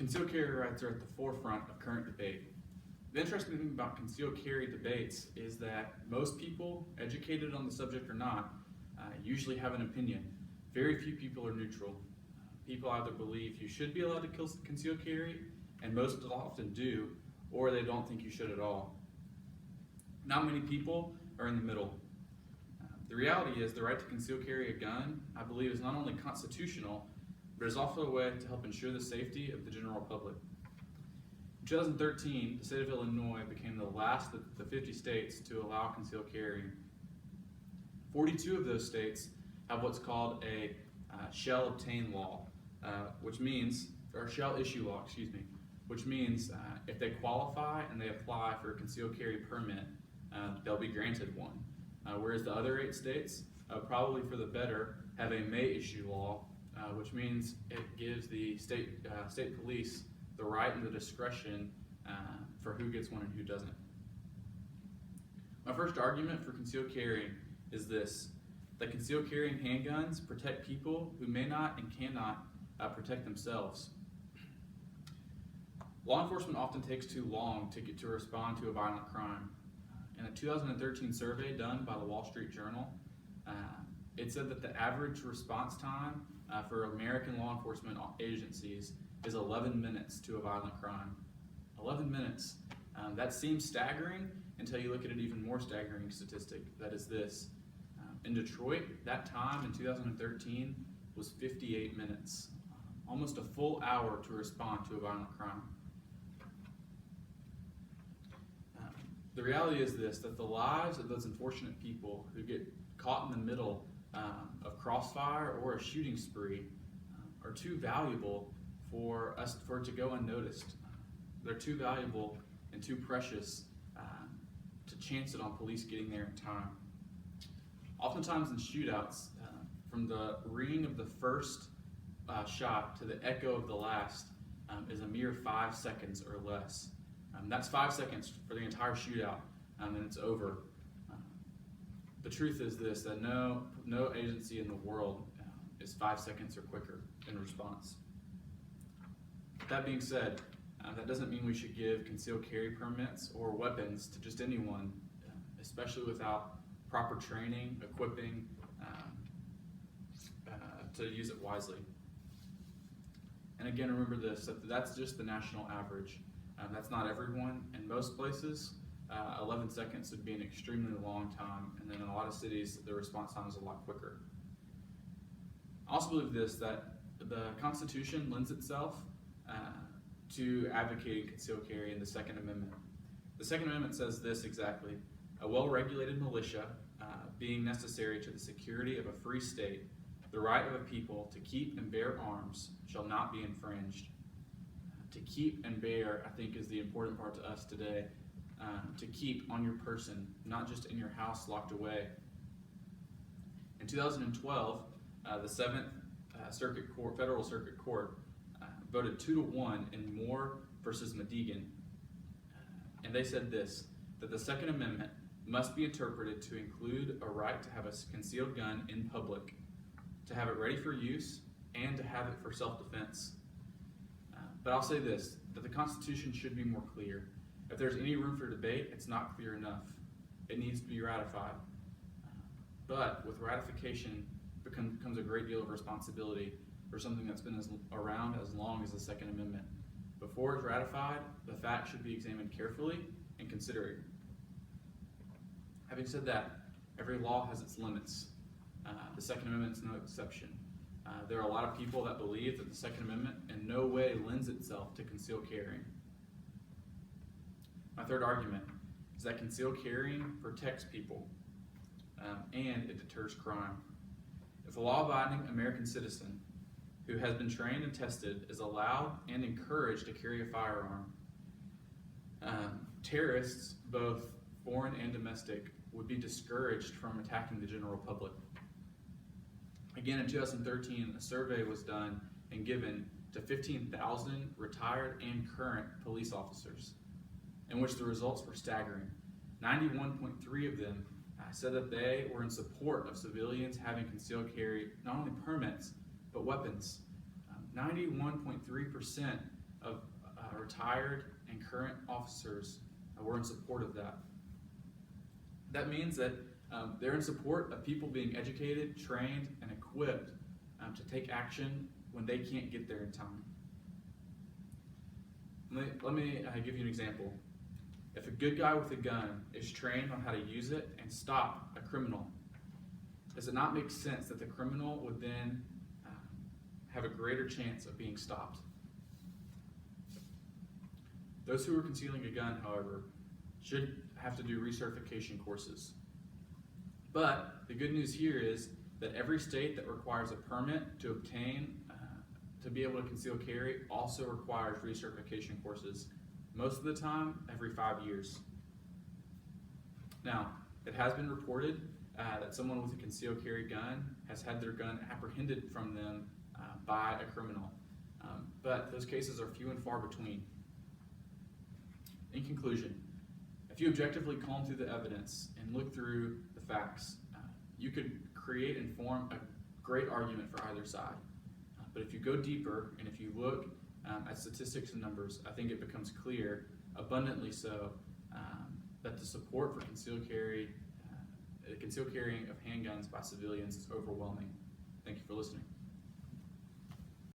Concealed carry rights are at the forefront of current debate. The interesting thing about concealed carry debates is that most people, educated on the subject or not, usually have an opinion. Very few people are neutral. People either believe you should be allowed to conceal carry, and most often do, or they don't think you should at all. Not many people are in the middle. The reality is the right to conceal carry a gun, I believe, is not only constitutional, but is also a way to help ensure the safety of the general public. In 2013, the state of Illinois became the last of the 50 states to allow concealed carry. 42 of those states have what's called a shall obtain law, or shall issue law, which means if they qualify and they apply for a concealed carry permit, they'll be granted one. Whereas the other 8 states, probably for the better, have a may issue law, which means it gives the state police the right and the discretion for who gets one and who doesn't. My first argument for concealed carry is this: that concealed carrying handguns protect people who may not and cannot protect themselves. Law enforcement often takes too long to respond to a violent crime. In a 2013 survey done by the Wall Street Journal, it said that the average response time for American law enforcement agencies is 11 minutes to a violent crime. 11 minutes. That seems staggering until you look at an even more staggering statistic. That is this. In Detroit, that time in 2013 was 58 minutes. Almost a full hour to respond to a violent crime. The reality is this, that the lives of those unfortunate people who get caught in the middle of crossfire or a shooting spree are too valuable for it to go unnoticed. They're too valuable and too precious to chance it on police getting there in time. Oftentimes in shootouts, from the ring of the first shot to the echo of the last is a mere 5 seconds or less. That's 5 seconds for the entire shootout, and it's over. The truth is this, that no agency in the world is 5 seconds or quicker in response. That being said, that doesn't mean we should give concealed carry permits or weapons to just anyone, especially without proper training, equipping, to use it wisely. And again, remember this, that that's just the national average. That's not everyone. In most places, 11 seconds would be an extremely long time, and then in a lot of cities, the response time is a lot quicker. I also believe this, that the Constitution lends itself to advocating concealed carry in the Second Amendment. The Second Amendment says this exactly: a well-regulated militia being necessary to the security of a free state, the right of a people to keep and bear arms shall not be infringed. To keep and bear, I think, is the important part to us today. To keep on your person, not just in your house locked away. In 2012, the 7th Federal Circuit Court voted 2-1 in Moore versus Madigan. And they said this, that the Second Amendment must be interpreted to include a right to have a concealed gun in public, to have it ready for use, and to have it for self-defense. But I'll say this, that the Constitution should be more clear. If there's any room for debate, it's not clear enough. It needs to be ratified. But with ratification comes a great deal of responsibility for something that's been around as long as the Second Amendment. Before it's ratified, the facts should be examined carefully and considered. Having said that, every law has its limits. The Second Amendment is no exception. There are a lot of people that believe that the Second Amendment in no way lends itself to concealed carrying. My third argument is that concealed carrying protects people and it deters crime. If a law-abiding American citizen who has been trained and tested is allowed and encouraged to carry a firearm, terrorists, both foreign and domestic, would be discouraged from attacking the general public. Again, in 2013, a survey was done and given to 15,000 retired and current police officers, in which the results were staggering. 91.3% of them said that they were in support of civilians having concealed carry, not only permits, but weapons. 91.3% of retired and current officers were in support of that. That means that they're in support of people being educated, trained, and equipped to take action when they can't get there in time. Let me give you an example. If a good guy with a gun is trained on how to use it and stop a criminal, does it not make sense that the criminal would then have a greater chance of being stopped? Those who are concealing a gun, however, should have to do recertification courses. But the good news here is that every state that requires a permit to obtain, to be able to conceal carry, also requires recertification courses, most of the time every 5 years. Now, it has been reported that someone with a concealed carry gun has had their gun apprehended from them by a criminal, but those cases are few and far between. In conclusion, if you objectively comb through the evidence and look through the facts, you could create and form a great argument for either side. But if you go deeper and if you look at statistics and numbers, I think it becomes clear, abundantly so, that the support for concealed carrying of handguns by civilians is overwhelming. Thank you for listening.